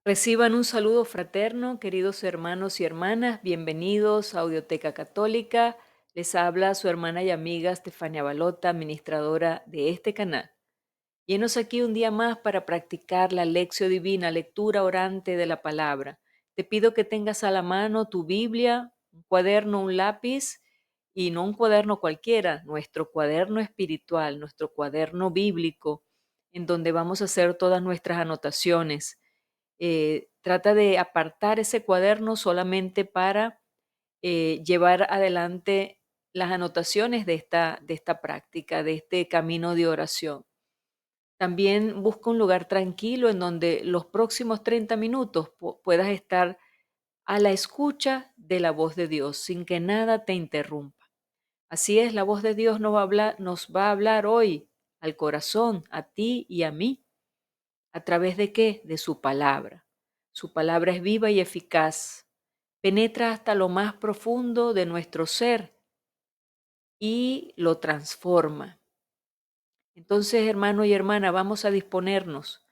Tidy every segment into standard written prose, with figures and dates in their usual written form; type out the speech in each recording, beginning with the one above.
Reciban un saludo fraterno, queridos hermanos y hermanas, bienvenidos a Audioteca Católica. Les habla su hermana y amiga Estefania Balota, administradora de este canal. Llenos aquí un día más para practicar la lección divina, lectura orante de la palabra. Te pido que tengas a la mano tu Biblia, un cuaderno, un lápiz, y no un cuaderno cualquiera, nuestro cuaderno espiritual, nuestro cuaderno bíblico, en donde vamos a hacer todas nuestras anotaciones. Trata de apartar ese cuaderno solamente para llevar adelante las anotaciones de esta práctica, de este camino de oración. También busca un lugar tranquilo en donde los próximos 30 minutos puedas estar a la escucha de la voz de Dios, sin que nada te interrumpa. Así es, la voz de Dios nos va a hablar hoy al corazón, a ti y a mí. ¿A través de qué? De su palabra. Su palabra es viva y eficaz. Penetra hasta lo más profundo de nuestro ser y lo transforma. Entonces, hermano y hermana, vamos a disponernos.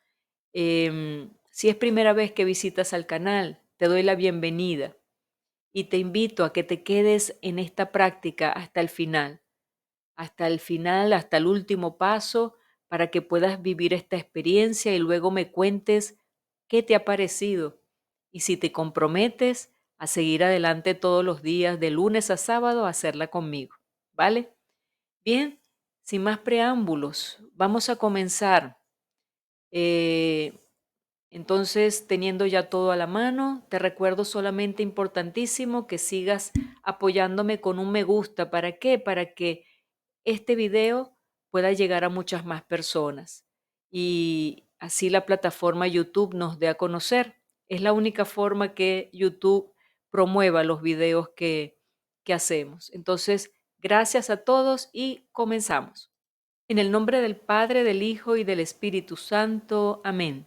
Si es primera vez que visitas al canal, te doy la bienvenida y te invito a que te quedes en esta práctica hasta el final, hasta el último paso, para que puedas vivir esta experiencia y luego me cuentes qué te ha parecido y si te comprometes a seguir adelante todos los días, de lunes a sábado, a hacerla conmigo, ¿vale? Bien, sin más preámbulos, vamos a comenzar. Eh, entonces, teniendo ya todo a la mano, te recuerdo solamente importantísimo que sigas apoyándome con un me gusta. ¿Para qué? Para que este video pueda llegar a muchas más personas y así la plataforma YouTube nos dé a conocer. Es la única forma que YouTube promueva los videos que hacemos. Entonces, gracias a todos y comenzamos. En el nombre del Padre, del Hijo y del Espíritu Santo. Amén.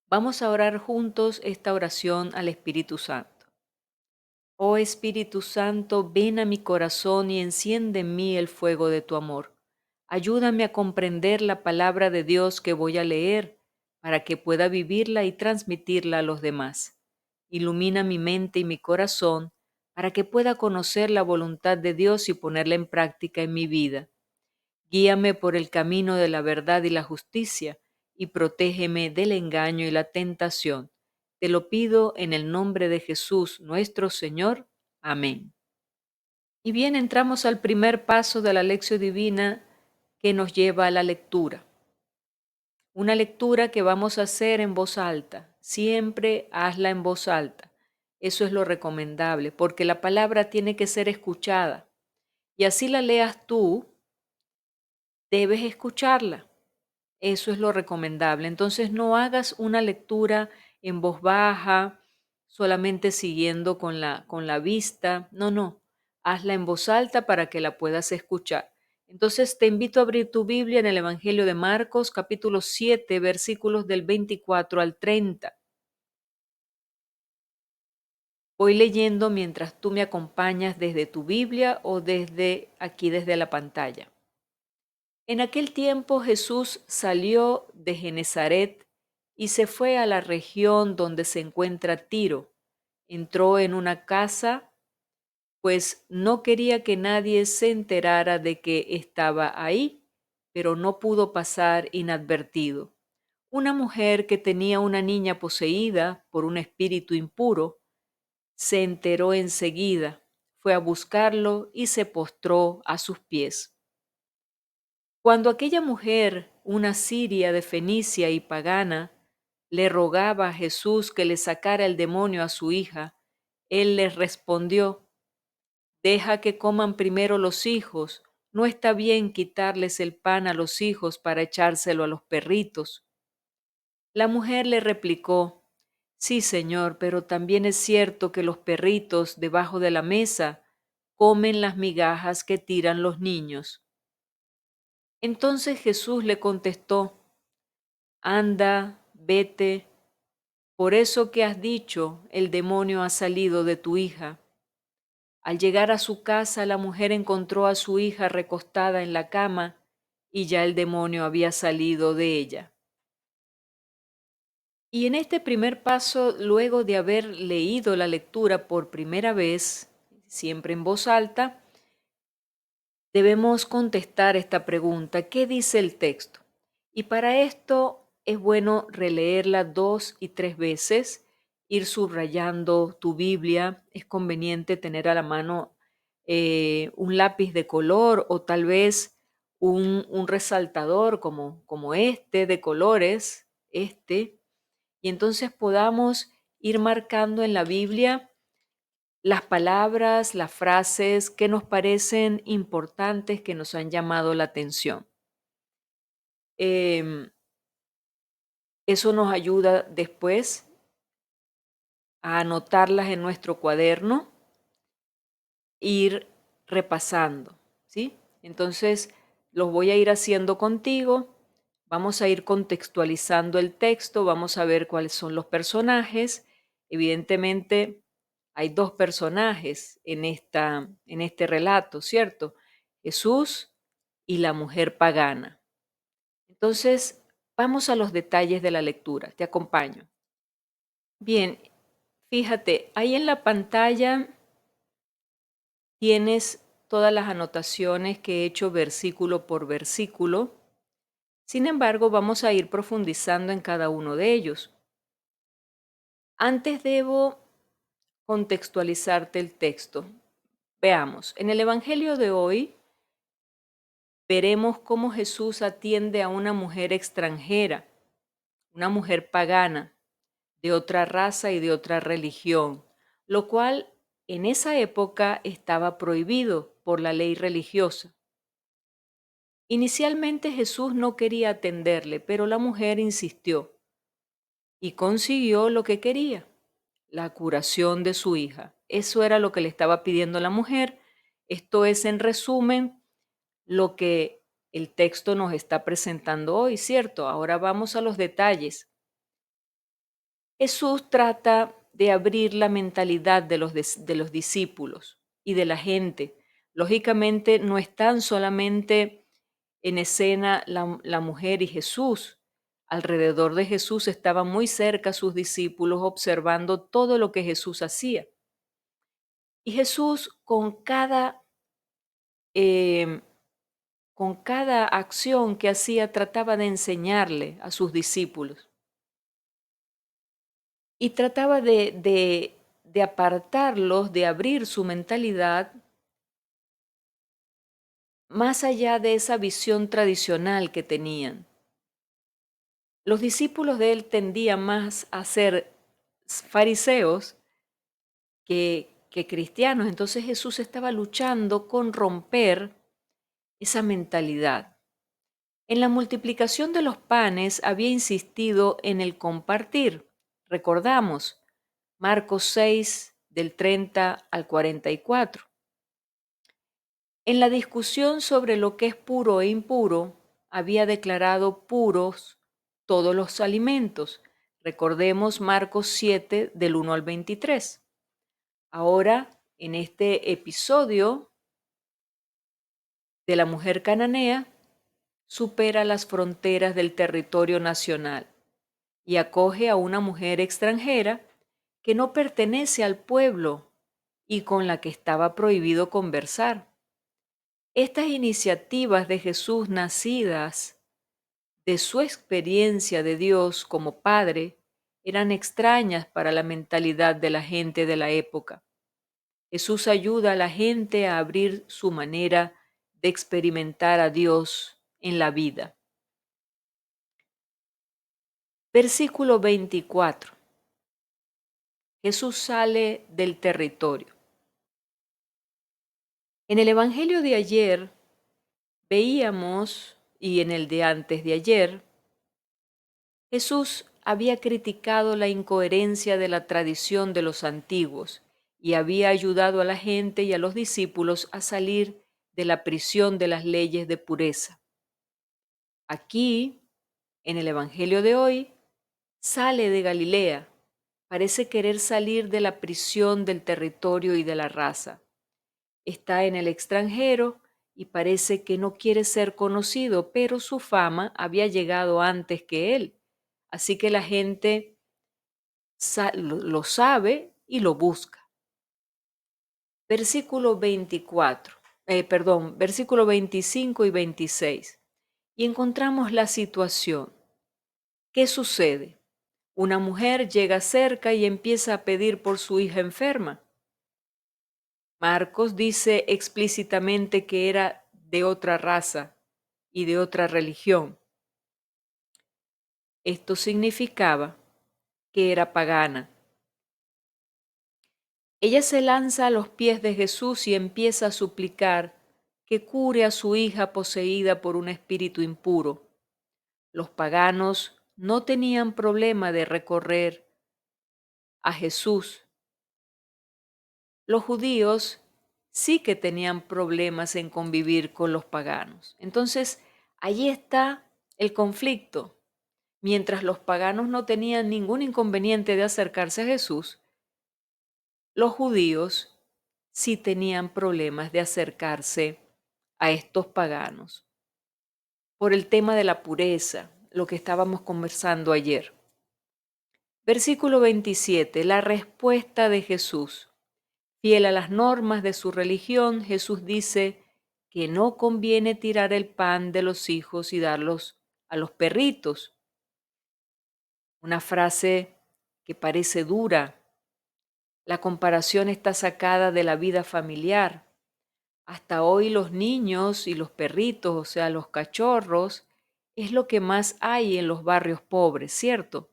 Vamos a orar juntos esta oración al Espíritu Santo. Oh Espíritu Santo, ven a mi corazón y enciende en mí el fuego de tu amor. Ayúdame a comprender la palabra de Dios que voy a leer para que pueda vivirla y transmitirla a los demás. Ilumina mi mente y mi corazón para que pueda conocer la voluntad de Dios y ponerla en práctica en mi vida. Guíame por el camino de la verdad y la justicia, y protégeme del engaño y la tentación. Te lo pido en el nombre de Jesús nuestro Señor. Amén. Y bien, entramos al primer paso de la lección divina que nos lleva a la lectura. Una lectura que vamos a hacer en voz alta. Siempre hazla en voz alta. Eso es lo recomendable, porque la palabra tiene que ser escuchada. Y así la leas tú, debes escucharla. Eso es lo recomendable. Entonces no hagas una lectura en voz baja, solamente siguiendo con la vista. No, no. Hazla en voz alta para que la puedas escuchar. Entonces te invito a abrir tu Biblia en el Evangelio de Marcos, capítulo 7, versículos del 24 al 30. Voy leyendo mientras tú me acompañas desde tu Biblia o desde aquí, desde la pantalla. En aquel tiempo Jesús salió de Genezaret y se fue a la región donde se encuentra Tiro. Entró en una casa, pues no quería que nadie se enterara de que estaba ahí, pero no pudo pasar inadvertido. Una mujer que tenía una niña poseída por un espíritu impuro se enteró enseguida, fue a buscarlo y se postró a sus pies. Cuando aquella mujer, una siria de Fenicia y pagana, le rogaba a Jesús que le sacara el demonio a su hija, él les respondió: deja que coman primero los hijos, no está bien quitarles el pan a los hijos para echárselo a los perritos. La mujer le replicó: sí, señor, pero también es cierto que los perritos debajo de la mesa comen las migajas que tiran los niños. Entonces Jesús le contestó: anda, vete, por eso que has dicho, el demonio ha salido de tu hija. Al llegar a su casa, la mujer encontró a su hija recostada en la cama y ya el demonio había salido de ella. Y en este primer paso, luego de haber leído la lectura por primera vez, siempre en voz alta, debemos contestar esta pregunta: ¿qué dice el texto? Y para esto es bueno releerla 2 y 3 veces, ir subrayando tu Biblia. Es conveniente tener a la mano un lápiz de color o tal vez un resaltador como este de colores, y entonces podamos ir marcando en la Biblia las palabras, las frases que nos parecen importantes, que nos han llamado la atención. Em, Eso nos ayuda después a anotarlas en nuestro cuaderno, ir repasando, ¿sí? Entonces, los voy a ir haciendo contigo, vamos a ir contextualizando el texto, vamos a ver cuáles son los personajes. Evidentemente, hay dos personajes en este relato, ¿cierto? Jesús y la mujer pagana. Entonces, vamos a los detalles de la lectura. Te acompaño. Bien, fíjate, ahí en la pantalla tienes todas las anotaciones que he hecho versículo por versículo. Sin embargo, vamos a ir profundizando en cada uno de ellos. Antes debo contextualizarte el texto. Veamos, en el Evangelio de hoy veremos cómo Jesús atiende a una mujer extranjera, una mujer pagana, de otra raza y de otra religión, lo cual en esa época estaba prohibido por la ley religiosa. Inicialmente Jesús no quería atenderle, pero la mujer insistió y consiguió lo que quería: la curación de su hija. Eso era lo que le estaba pidiendo la mujer. Esto es, en resumen, lo que el texto nos está presentando hoy, ¿cierto? Ahora vamos a los detalles. Jesús trata de abrir la mentalidad de los discípulos y de la gente. Lógicamente no están solamente en escena la mujer y Jesús. Alrededor de Jesús estaban muy cerca sus discípulos observando todo lo que Jesús hacía. Y Jesús em, con cada acción que hacía trataba de enseñarle a sus discípulos. Y trataba de apartarlos, de abrir su mentalidad más allá de esa visión tradicional que tenían. Los discípulos de él tendían más a ser fariseos que cristianos. Entonces Jesús estaba luchando con romper esa mentalidad. En la multiplicación de los panes había insistido en el compartir. Recordamos Marcos 6, del 30 al 44. En la discusión sobre lo que es puro e impuro, había declarado puros todos los alimentos. Recordemos Marcos 7, del 1 al 23. Ahora, en este episodio de la mujer cananea, supera las fronteras del territorio nacional y acoge a una mujer extranjera que no pertenece al pueblo y con la que estaba prohibido conversar. Estas iniciativas de Jesús, nacidas de su experiencia de Dios como Padre, eran extrañas para la mentalidad de la gente de la época. Jesús ayuda a la gente a abrir su manera de experimentar a Dios en la vida. Versículo 24. Jesús sale del territorio. En el Evangelio de ayer veíamos, y en el de antes de ayer, Jesús había criticado la incoherencia de la tradición de los antiguos y había ayudado a la gente y a los discípulos a salir de la prisión de las leyes de pureza. Aquí, en el Evangelio de hoy, sale de Galilea. Parece querer salir de la prisión del territorio y de la raza. Está en el extranjero y parece que no quiere ser conocido, pero su fama había llegado antes que él. Así que la gente lo sabe y lo busca. Versículo 24, versículo 25 y 26. Y encontramos la situación. ¿Qué sucede? Una mujer llega cerca y empieza a pedir por su hija enferma. Marcos dice explícitamente que era de otra raza y de otra religión. Esto significaba que era pagana. Ella se lanza a los pies de Jesús y empieza a suplicar que cure a su hija poseída por un espíritu impuro. Los paganos no tenían problema de recorrer a Jesús. Los judíos sí que tenían problemas en convivir con los paganos. Entonces, allí está el conflicto. Mientras los paganos no tenían ningún inconveniente de acercarse a Jesús, los judíos sí tenían problemas de acercarse a estos paganos por el tema de la pureza, lo que estábamos conversando ayer. Versículo 27, la respuesta de Jesús. Fiel a las normas de su religión, Jesús dice que no conviene tirar el pan de los hijos y darlos a los perritos. Una frase que parece dura. La comparación está sacada de la vida familiar. Hasta hoy los niños y los perritos, o sea, los cachorros, es lo que más hay en los barrios pobres, ¿cierto?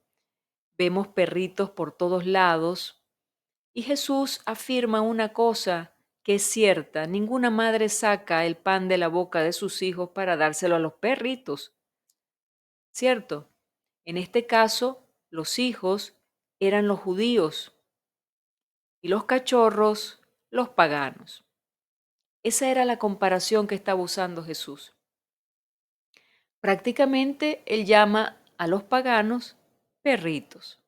Vemos perritos por todos lados y Jesús afirma una cosa que es cierta: ninguna madre saca el pan de la boca de sus hijos para dárselo a los perritos, ¿cierto? En este caso, los hijos eran los judíos y los cachorros los paganos. Esa era la comparación que estaba usando Jesús. Prácticamente él llama a los paganos perritos.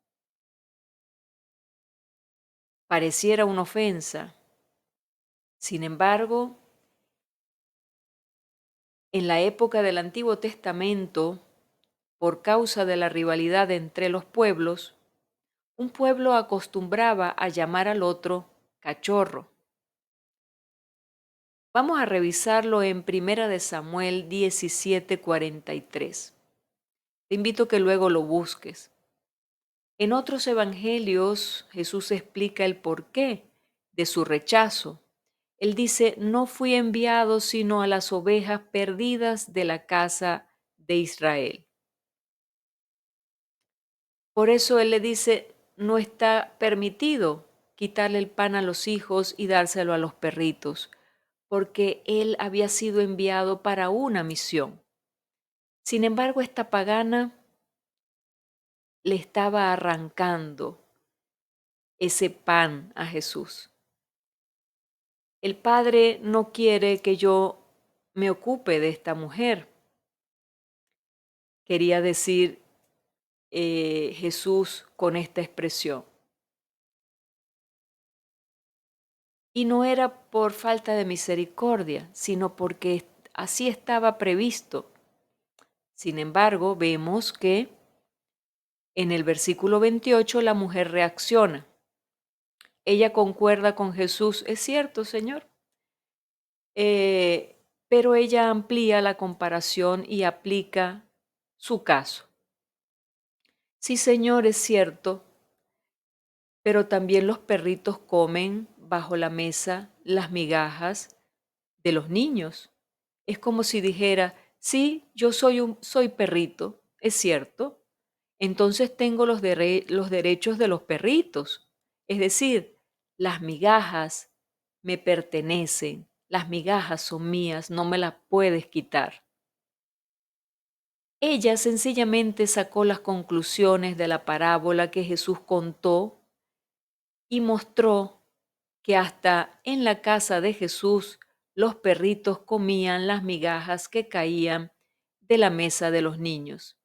Pareciera una ofensa. Sin embargo, en la época del Antiguo Testamento, por causa de la rivalidad entre los pueblos, un pueblo acostumbraba a llamar al otro cachorro. Vamos a revisarlo en 1 de Samuel 17:43. Te invito a que luego lo busques. En otros evangelios, Jesús explica el porqué de su rechazo. Él dice: no fui enviado sino a las ovejas perdidas de la casa de Israel. Por eso Él le dice: no está permitido quitarle el pan a los hijos y dárselo a los perritos, porque Él había sido enviado para una misión. Sin embargo, esta pagana le estaba arrancando ese pan a Jesús. El Padre no quiere que yo me ocupe de esta mujer. Quería decir Jesús con esta expresión. Y no era por falta de misericordia, sino porque así estaba previsto. Sin embargo, vemos que en el versículo 28 la mujer reacciona. Ella concuerda con Jesús: es cierto, Señor. Pero ella amplía la comparación y aplica su caso. Sí, Señor, es cierto, pero también los perritos comen bajo la mesa las migajas de los niños. Es como si dijera: sí, yo soy perrito, es cierto, entonces tengo los derechos de los perritos. Es decir, las migajas me pertenecen, las migajas son mías, no me las puedes quitar. Ella sencillamente sacó las conclusiones de la parábola que Jesús contó y mostró que hasta en la casa de Jesús los perritos comían las migajas que caían de la mesa de los niños.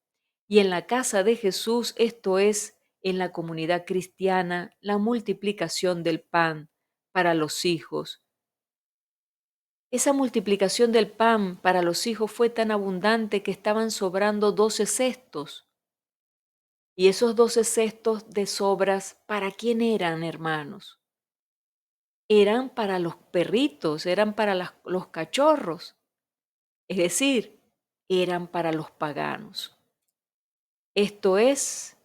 Y en la casa de Jesús, esto es, en la comunidad cristiana, la multiplicación del pan para los hijos. Esa multiplicación del pan para los hijos fue tan abundante que estaban sobrando 12 cestos. Y esos 12 cestos de sobras, ¿para quién eran, hermanos? Eran para los perritos, eran para los cachorros, es decir, eran para los paganos. Esto es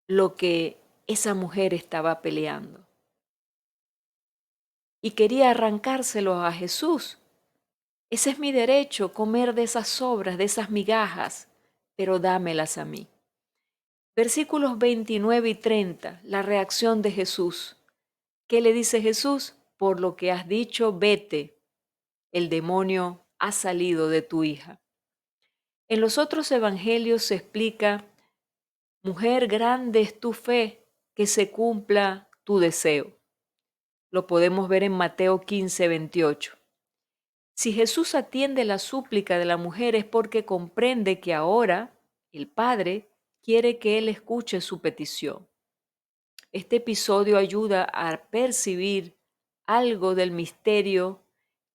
lo que esa mujer estaba peleando. Y quería arrancárselo a Jesús. Ese es mi derecho, comer de esas sobras, de esas migajas, pero dámelas a mí. Versículos 29 y 30, la reacción de Jesús. ¿Qué le dice Jesús? Por lo que has dicho, vete, el demonio ha salido de tu hija. En los otros evangelios se explica, mujer, grande es tu fe, que se cumpla tu deseo. Lo podemos ver en Mateo 15, 28. Si Jesús atiende la súplica de la mujer es porque comprende que ahora el Padre quiere que Él escuche su petición. Este episodio ayuda a percibir algo del misterio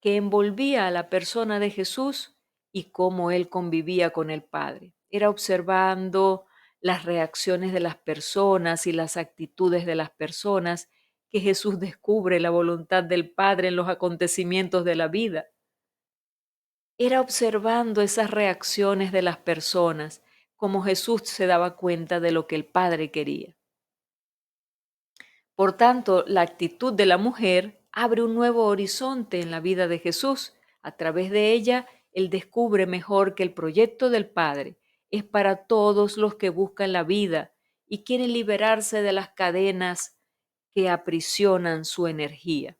que envolvía a la persona de Jesús y cómo Él convivía con el Padre. Era observando las reacciones de las personas y las actitudes de las personas que Jesús descubre la voluntad del Padre en los acontecimientos de la vida. Era observando esas reacciones de las personas, como Jesús se daba cuenta de lo que el Padre quería. Por tanto, la actitud de la mujer abre un nuevo horizonte en la vida de Jesús. A través de ella, Él descubre mejor que el proyecto del Padre es para todos los que buscan la vida y quieren liberarse de las cadenas que aprisionan su energía.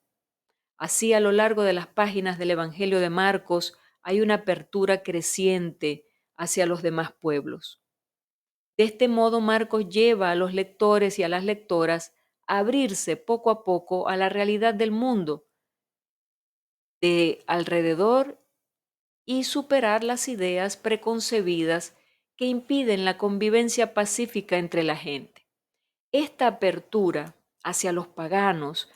Así, a lo largo de las páginas del Evangelio de Marcos, hay una apertura creciente hacia los demás pueblos. De este modo, Marcos lleva a los lectores y a las lectoras a abrirse poco a poco a la realidad del mundo de alrededor y superar las ideas preconcebidas que impiden la convivencia pacífica entre la gente. Esta apertura hacia los paganos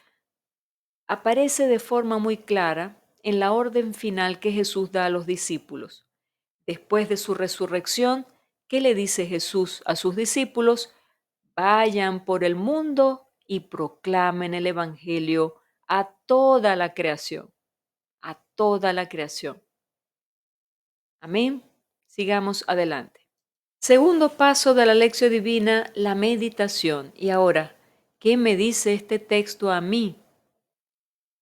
aparece de forma muy clara en la orden final que Jesús da a los discípulos. Después de su resurrección, ¿qué le dice Jesús a sus discípulos? Vayan por el mundo y proclamen el Evangelio a toda la creación, a toda la creación. Amén. Sigamos adelante. Segundo paso de la lección divina, la meditación. Y ahora, ¿qué me dice este texto a mí?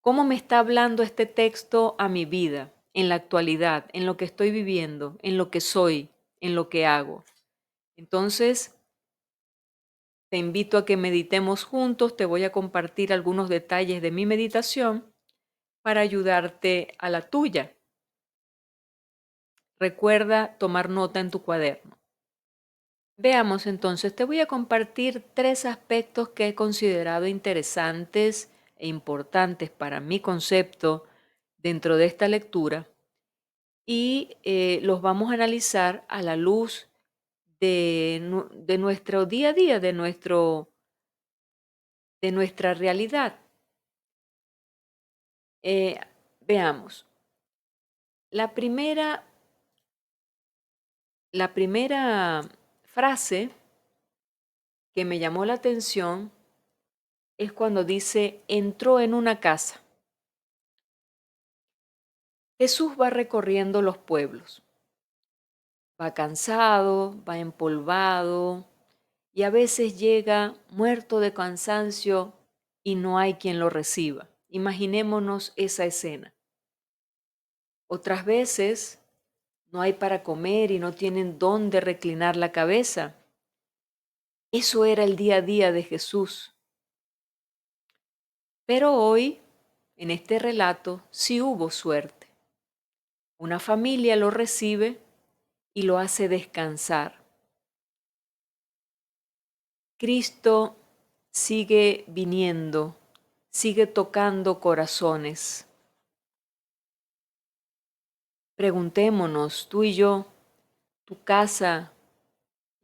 ¿Cómo me está hablando este texto a mi vida, en la actualidad, en lo que estoy viviendo, en lo que soy, en lo que hago? Entonces, te invito a que meditemos juntos, te voy a compartir algunos detalles de mi meditación para ayudarte a la tuya. Recuerda tomar nota en tu cuaderno. Veamos entonces, te voy a compartir 3 aspectos que he considerado interesantes e importantes para mi concepto dentro de esta lectura y los vamos a analizar a la luz de nuestro día a día, de nuestra realidad. Eh, Veamos. La primera, la primera frase que me llamó la atención es cuando dice, entró en una casa. Jesús va recorriendo los pueblos. Va cansado, va empolvado y a veces llega muerto de cansancio y no hay quien lo reciba. Imaginémonos esa escena. Otras veces no hay para comer y no tienen dónde reclinar la cabeza. Eso era el día a día de Jesús. Pero hoy, en este relato, sí hubo suerte. Una familia lo recibe y lo hace descansar. Cristo sigue viniendo, sigue tocando corazones. Preguntémonos, tú y yo, tu casa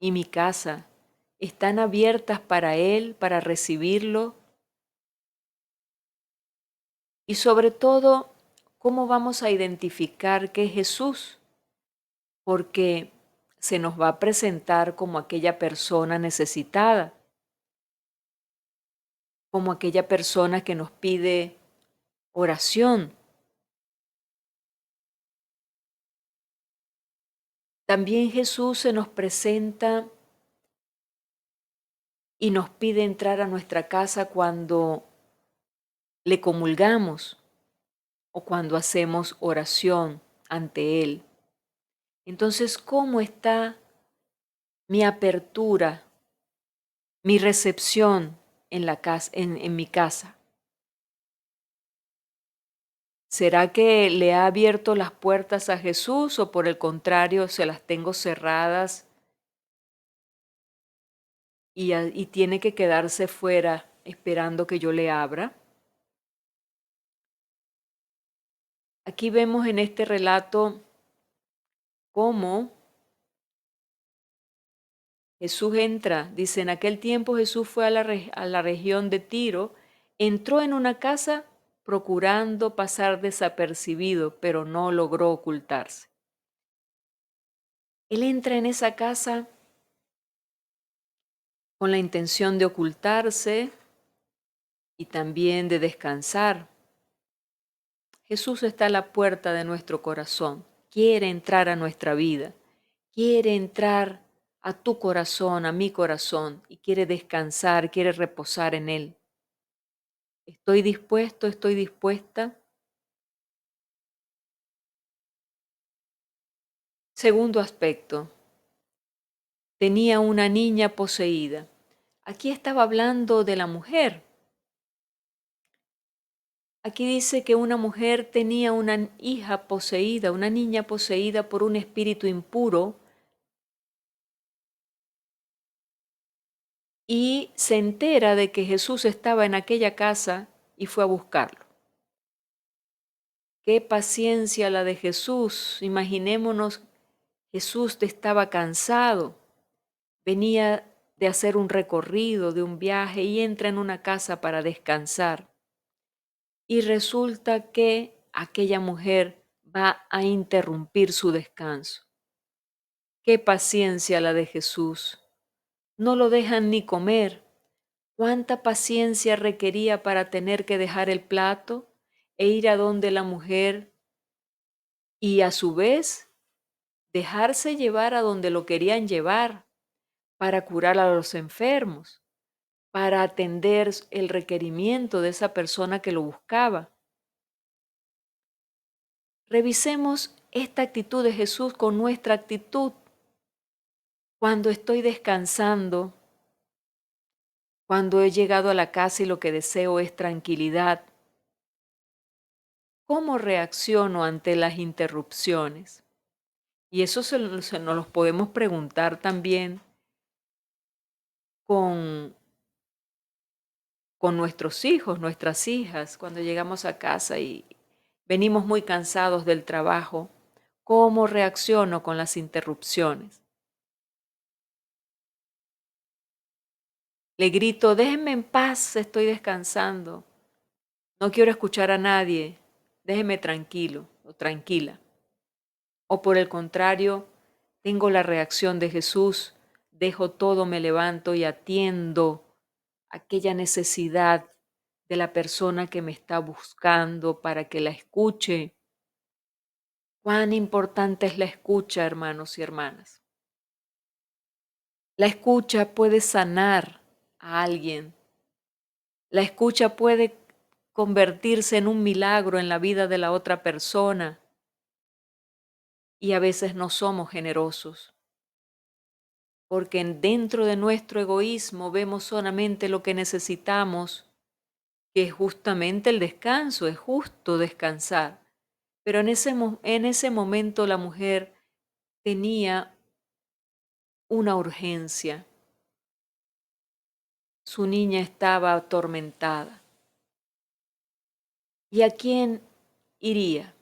y mi casa, ¿están abiertas para Él, para recibirlo? Y sobre todo, ¿cómo vamos a identificar que es Jesús? Porque se nos va a presentar como aquella persona necesitada, como aquella persona que nos pide oración. También Jesús se nos presenta y nos pide entrar a nuestra casa cuando le comulgamos o cuando hacemos oración ante Él. Entonces, ¿cómo está mi apertura, mi recepción en la casa, en mi casa? ¿Será que le ha abierto las puertas a Jesús o por el contrario se las tengo cerradas y tiene que quedarse fuera esperando que yo le abra? Aquí vemos en este relato cómo Jesús entra. Dice, en aquel tiempo Jesús fue a la región de Tiro, entró en una casa procurando pasar desapercibido, pero no logró ocultarse. Él entra en esa casa con la intención de ocultarse y también de descansar. Jesús está a la puerta de nuestro corazón, quiere entrar a nuestra vida, quiere entrar a tu corazón, a mi corazón, y quiere descansar, quiere reposar en Él. ¿Estoy dispuesto, estoy dispuesta? Segundo aspecto, tenía una niña poseída. Aquí estaba hablando de la mujer. Aquí dice que una mujer tenía una hija poseída, una niña poseída por un espíritu impuro y se entera de que Jesús estaba en aquella casa y fue a buscarlo. Qué paciencia la de Jesús. Imaginémonos, Jesús estaba cansado, venía de hacer un recorrido, de un viaje y entra en una casa para descansar. Y resulta que aquella mujer va a interrumpir su descanso. Qué paciencia la de Jesús. No lo dejan ni comer. ¿Cuánta paciencia requería para tener que dejar el plato e ir a donde la mujer y a su vez dejarse llevar a donde lo querían llevar para curar a los enfermos, para atender el requerimiento de esa persona que lo buscaba? Revisemos esta actitud de Jesús con nuestra actitud. Cuando estoy descansando, cuando he llegado a la casa y lo que deseo es tranquilidad, ¿cómo reacciono ante las interrupciones? Y eso nos los podemos preguntar también con, con nuestros hijos, nuestras hijas, cuando llegamos a casa y venimos muy cansados del trabajo. ¿Cómo reacciono con las interrupciones? Le grito, déjenme en paz, estoy descansando. No quiero escuchar a nadie, déjeme tranquilo o tranquila. O por el contrario, tengo la reacción de Jesús, dejo todo, me levanto y atiendo aquella necesidad de la persona que me está buscando para que la escuche. Cuán importante es la escucha, hermanos y hermanas. La escucha puede sanar a alguien. La escucha puede convertirse en un milagro en la vida de la otra persona. Y a veces no somos generosos, porque dentro de nuestro egoísmo vemos solamente lo que necesitamos, que es justamente el descanso, es justo descansar. Pero en ese momento la mujer tenía una urgencia. Su niña estaba atormentada. ¿Y a quién iría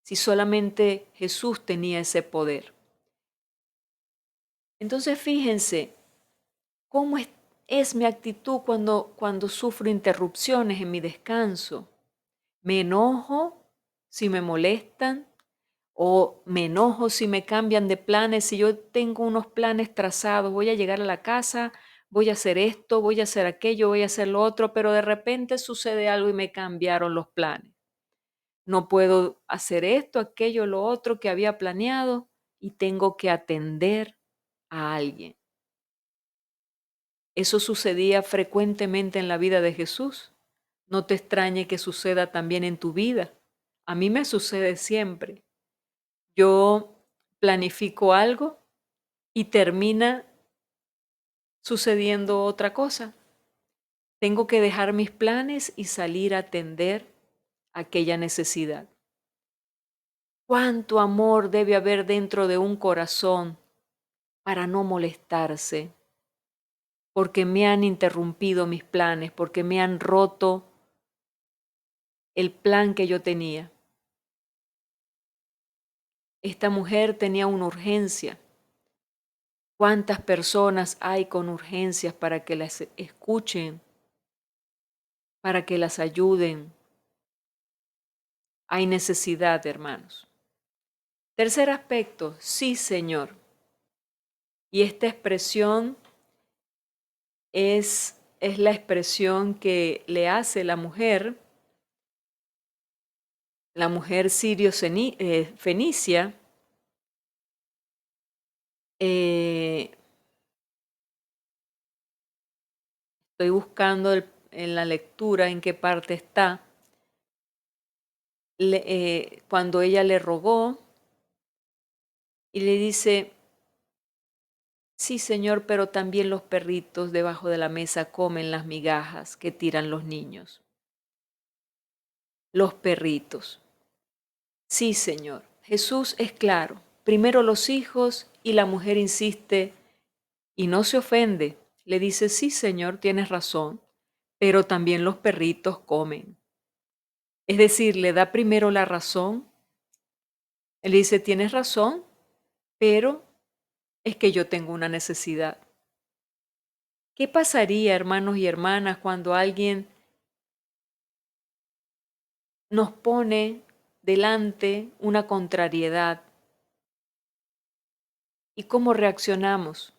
si solamente Jesús tenía ese poder? Entonces fíjense cómo es mi actitud cuando sufro interrupciones en mi descanso. Me enojo si me molestan o me enojo si me cambian de planes, si yo tengo unos planes trazados, voy a llegar a la casa, voy a hacer esto, voy a hacer aquello, voy a hacer lo otro, pero de repente sucede algo y me cambiaron los planes. No puedo hacer esto, aquello, lo otro que había planeado y tengo que atender a alguien. Eso sucedía frecuentemente en la vida de Jesús. No te extrañe que suceda también en tu vida. A mí me sucede siempre. Yo planifico algo y termina sucediendo otra cosa. Tengo que dejar mis planes y salir a atender aquella necesidad. ¿Cuánto amor debe haber dentro de un corazón para no molestarse? Porque me han interrumpido mis planes, porque me han roto el plan que yo tenía. Esta mujer tenía una urgencia. ¿Cuántas personas hay con urgencias para que las escuchen, para que las ayuden? Hay necesidad, hermanos. Tercer aspecto, sí, Señor. Y esta expresión es la expresión que le hace la mujer sirio-fenicia, estoy buscando en la lectura en qué parte está, cuando ella le rogó y le dice, sí, Señor, pero también los perritos debajo de la mesa comen las migajas que tiran los niños. Los perritos. Sí, Señor. Jesús es claro. Primero los hijos y la mujer insiste y no se ofende. Le dice, sí, Señor, tienes razón, pero también los perritos comen. Es decir, le da primero la razón. Él dice, tienes razón, pero es que yo tengo una necesidad. ¿Qué pasaría, hermanos y hermanas, cuando alguien nos pone delante una contrariedad? ¿Y cómo reaccionamos?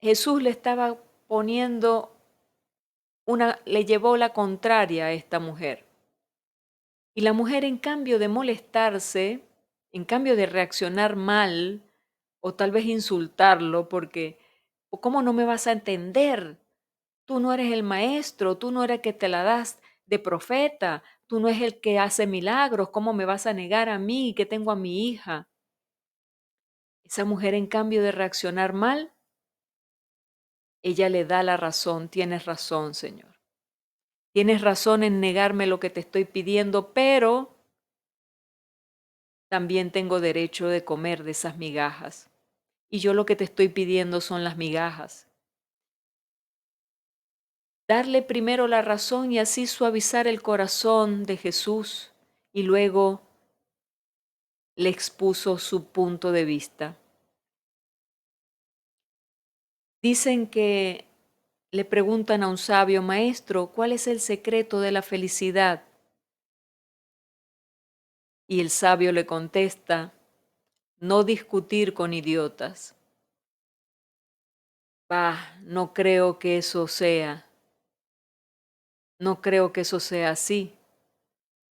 Jesús le estaba poniendo le llevó la contraria a esta mujer. Y la mujer, en cambio de molestarse, en cambio de reaccionar mal, o tal vez insultarlo, porque, o ¿cómo no me vas a entender? Tú no eres el maestro, tú no eres el que te la das de profeta, tú no eres el que hace milagros, ¿cómo me vas a negar a mí que tengo a mi hija? Esa mujer, en cambio de reaccionar mal, ella le da la razón, tienes razón, Señor. Tienes razón en negarme lo que te estoy pidiendo, pero también tengo derecho de comer de esas migajas. Y yo lo que te estoy pidiendo son las migajas. Darle primero la razón y así suavizar el corazón de Jesús, y luego le expuso su punto de vista. Dicen que le preguntan a un sabio maestro, ¿cuál es el secreto de la felicidad? Y el sabio le contesta, no discutir con idiotas. No creo que eso sea, no creo que eso sea así.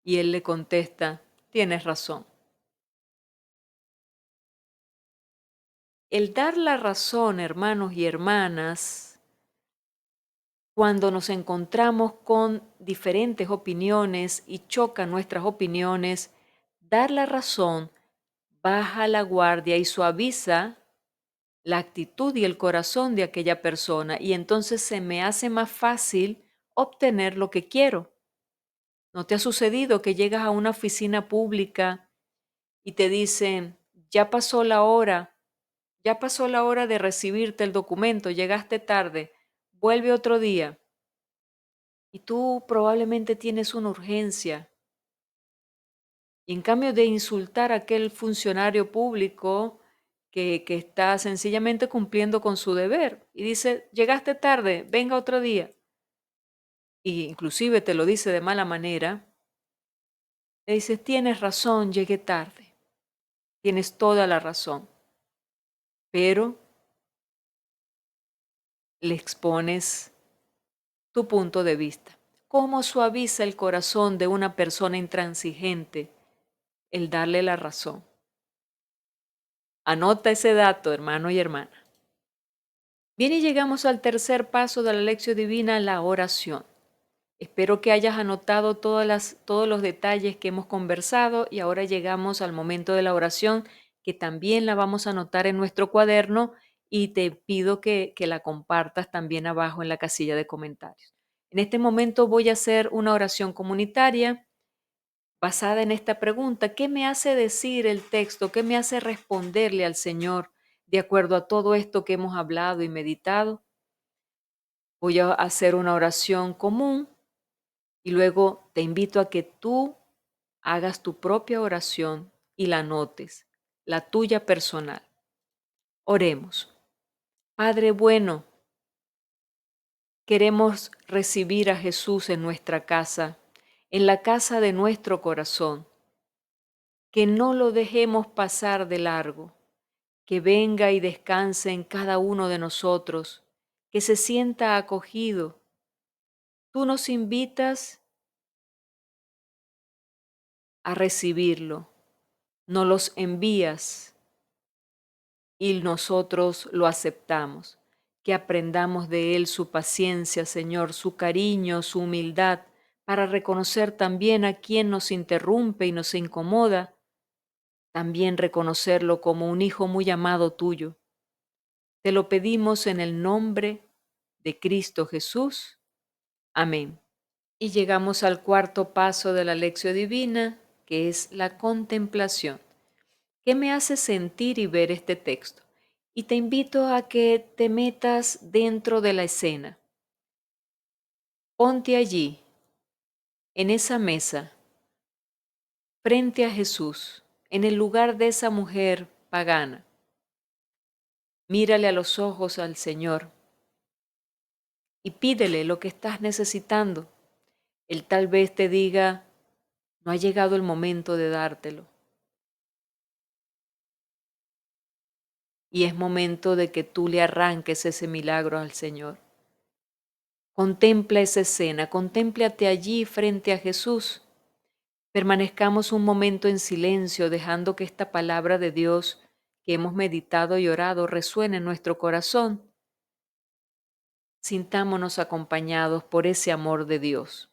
Y él le contesta, tienes razón. El dar la razón, hermanos y hermanas, cuando nos encontramos con diferentes opiniones y chocan nuestras opiniones, dar la razón baja la guardia y suaviza la actitud y el corazón de aquella persona, y entonces se me hace más fácil obtener lo que quiero. ¿No te ha sucedido que llegas a una oficina pública y te dicen, ya pasó la hora de recibirte el documento, llegaste tarde, vuelve otro día? Y tú probablemente tienes una urgencia. Y en cambio de insultar a aquel funcionario público que está sencillamente cumpliendo con su deber y dice, llegaste tarde, venga otro día. Y inclusive te lo dice de mala manera, Le dices, tienes razón, llegué tarde, tienes toda la razón, pero le expones tu punto de vista. ¿Cómo suaviza el corazón de una persona intransigente el darle la razón? Anota ese dato, hermano y hermana. Bien, y llegamos al tercer paso de la lección divina, la oración. Espero que hayas anotado todos los detalles que hemos conversado y ahora llegamos al momento de la oración, que también la vamos a anotar en nuestro cuaderno y te pido que la compartas también abajo en la casilla de comentarios. En este momento voy a hacer una oración comunitaria basada en esta pregunta. ¿Qué me hace decir el texto? ¿Qué me hace responderle al Señor de acuerdo a todo esto que hemos hablado y meditado? Voy a hacer una oración común y luego te invito a que tú hagas tu propia oración y la anotes, la tuya personal. Oremos. Padre bueno, queremos recibir a Jesús en nuestra casa, en la casa de nuestro corazón. Que no lo dejemos pasar de largo, que venga y descanse en cada uno de nosotros, que se sienta acogido. Tú nos invitas a recibirlo, nos los envías y nosotros lo aceptamos. Que aprendamos de Él su paciencia, Señor, su cariño, su humildad, para reconocer también a quien nos interrumpe y nos incomoda, también reconocerlo como un hijo muy amado tuyo. Te lo pedimos en el nombre de Cristo Jesús. Amén. Y llegamos al cuarto paso de la lección divina, que es la contemplación. ¿Qué me hace sentir y ver este texto? Y te invito a que te metas dentro de la escena. Ponte allí, en esa mesa, frente a Jesús, en el lugar de esa mujer pagana. Mírale a los ojos al Señor y pídele lo que estás necesitando. Él tal vez te diga, no ha llegado el momento de dártelo. Y es momento de que tú le arranques ese milagro al Señor. Contempla esa escena, contémplate allí frente a Jesús. Permanezcamos un momento en silencio, dejando que esta palabra de Dios que hemos meditado y orado resuene en nuestro corazón. Sintámonos acompañados por ese amor de Dios.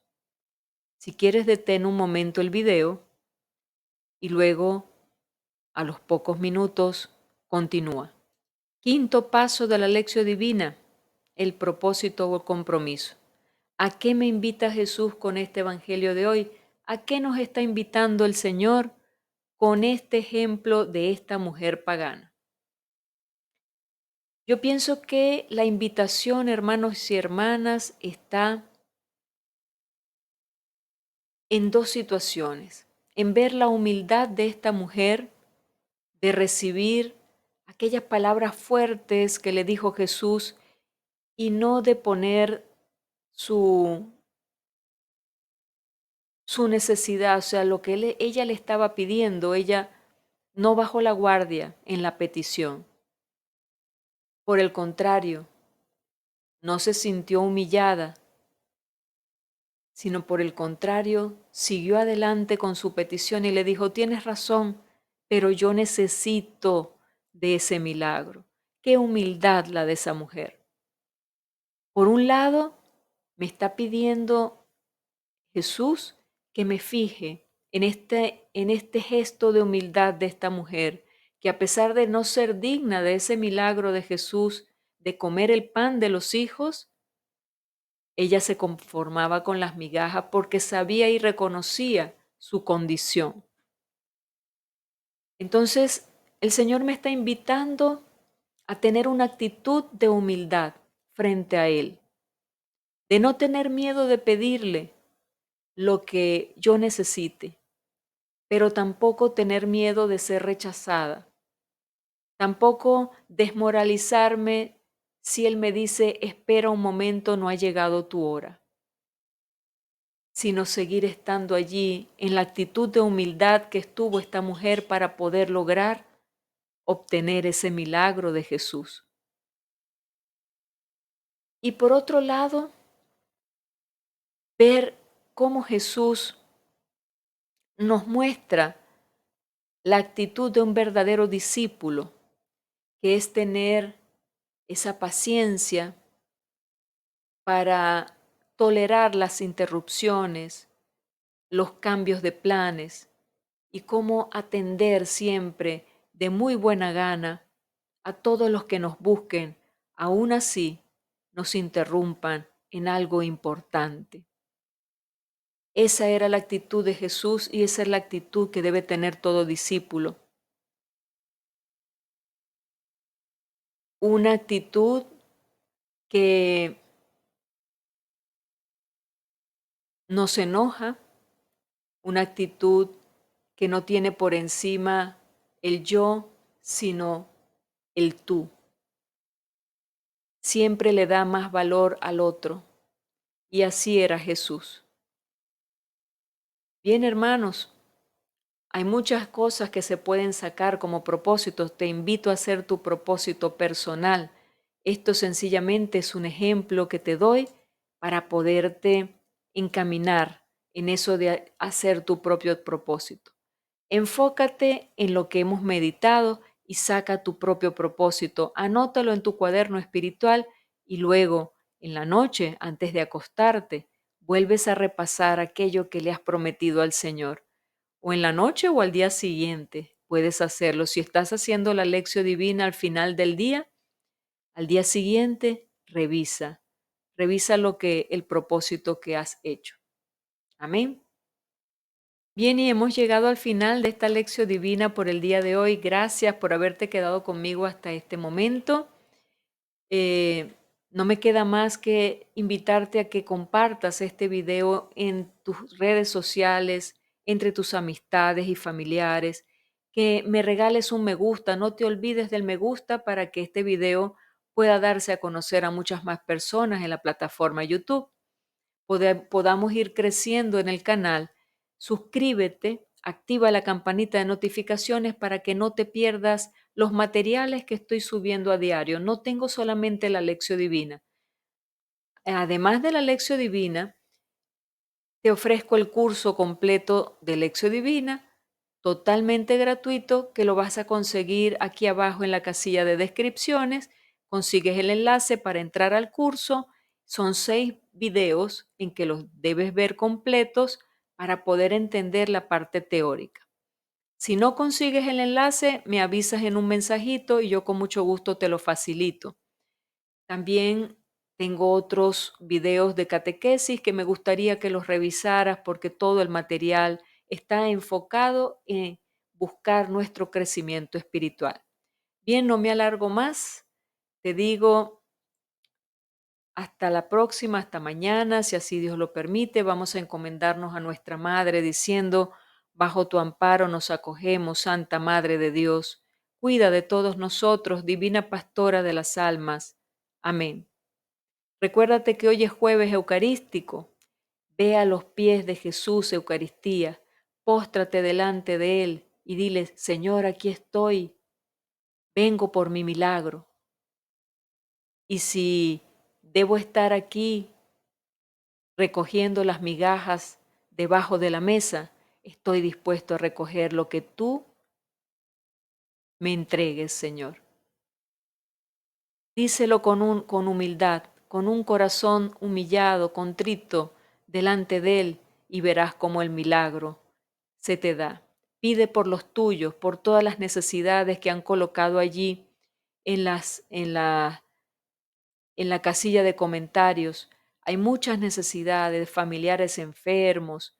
Si quieres, detén un momento el video y luego, a los pocos minutos, continúa. Quinto paso de la lección divina, el propósito o compromiso. ¿A qué me invita Jesús con este evangelio de hoy? ¿A qué nos está invitando el Señor con este ejemplo de esta mujer pagana? Yo pienso que la invitación, hermanos y hermanas, está en dos situaciones. En ver la humildad de esta mujer, de recibir aquellas palabras fuertes que le dijo Jesús y no de poner su necesidad, o sea, lo que ella le estaba pidiendo, ella no bajó la guardia en la petición. Por el contrario, no se sintió humillada, sino por el contrario, siguió adelante con su petición y le dijo, tienes razón, pero yo necesito de ese milagro. Qué humildad la de esa mujer. Por un lado, me está pidiendo Jesús que me fije en este gesto de humildad de esta mujer, que a pesar de no ser digna de ese milagro de Jesús, de comer el pan de los hijos, ella se conformaba con las migajas porque sabía y reconocía su condición. Entonces, el Señor me está invitando a tener una actitud de humildad frente a Él, de no tener miedo de pedirle lo que yo necesite, pero tampoco tener miedo de ser rechazada, tampoco desmoralizarme si Él me dice, espera un momento, no ha llegado tu hora. sino seguir estando allí en la actitud de humildad que estuvo esta mujer para poder lograr obtener ese milagro de Jesús. Y por otro lado, ver cómo Jesús nos muestra la actitud de un verdadero discípulo, que es tener esa paciencia para tolerar las interrupciones, los cambios de planes y cómo atender siempre de muy buena gana a todos los que nos busquen, aún así nos interrumpan en algo importante. Esa era la actitud de Jesús y esa es la actitud que debe tener todo discípulo. Una actitud que no se enoja, una actitud que no tiene por encima el yo, sino el tú. Siempre le da más valor al otro. Y así era Jesús. Bien, hermanos, hay muchas cosas que se pueden sacar como propósitos. Te invito a hacer tu propósito personal. Esto sencillamente es un ejemplo que te doy para poderte encaminar en eso de hacer tu propio propósito. Enfócate en lo que hemos meditado y saca tu propio propósito. Anótalo en tu cuaderno espiritual y luego, en la noche, antes de acostarte, vuelves a repasar aquello que le has prometido al Señor. O en la noche o al día siguiente puedes hacerlo. Si estás haciendo la lección divina al final del día, al día siguiente, revisa. Revisa el propósito que has hecho. Amén. Bien, y hemos llegado al final de esta lección divina por el día de hoy. Gracias por haberte quedado conmigo hasta este momento. Eh, no me queda más que invitarte a que compartas este video en tus redes sociales, entre tus amistades y familiares, que me regales un me gusta. No te olvides del me gusta para que este video pueda darse a conocer a muchas más personas en la plataforma YouTube. Podamos ir creciendo en el canal. Suscríbete, activa la campanita de notificaciones para que no te pierdas los materiales que estoy subiendo a diario. No tengo solamente la lección divina. Además de la lección divina, te ofrezco el curso completo de lección divina, totalmente gratuito, que lo vas a conseguir aquí abajo en la casilla de descripciones. Consigues el enlace para entrar al curso. Son 6 videos en que los debes ver completos para poder entender la parte teórica. Si no consigues el enlace, me avisas en un mensajito y yo con mucho gusto te lo facilito. También tengo otros videos de catequesis que me gustaría que los revisaras porque todo el material está enfocado en buscar nuestro crecimiento espiritual. Bien, no me alargo más. Te digo hasta la próxima, hasta mañana, si así Dios lo permite. Vamos a encomendarnos a nuestra Madre diciendo, bajo tu amparo nos acogemos, Santa Madre de Dios. Cuida de todos nosotros, Divina Pastora de las almas. Amén. Recuérdate que hoy es jueves eucarístico. Ve a los pies de Jesús Eucaristía, póstrate delante de Él y dile, Señor, aquí estoy, vengo por mi milagro. Y si debo estar aquí recogiendo las migajas debajo de la mesa, estoy dispuesto a recoger lo que tú me entregues, Señor. Díselo con humildad, con un corazón humillado, contrito, delante de Él, y verás cómo el milagro se te da. Pide por los tuyos, por todas las necesidades que han colocado allí en la casilla de comentarios. Hay muchas necesidades de familiares enfermos.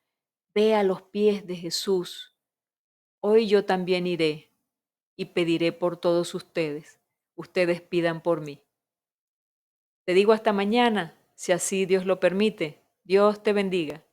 Ve a los pies de Jesús. Hoy yo también iré y pediré por todos ustedes. Ustedes pidan por mí. Te digo hasta mañana, si así Dios lo permite. Dios te bendiga.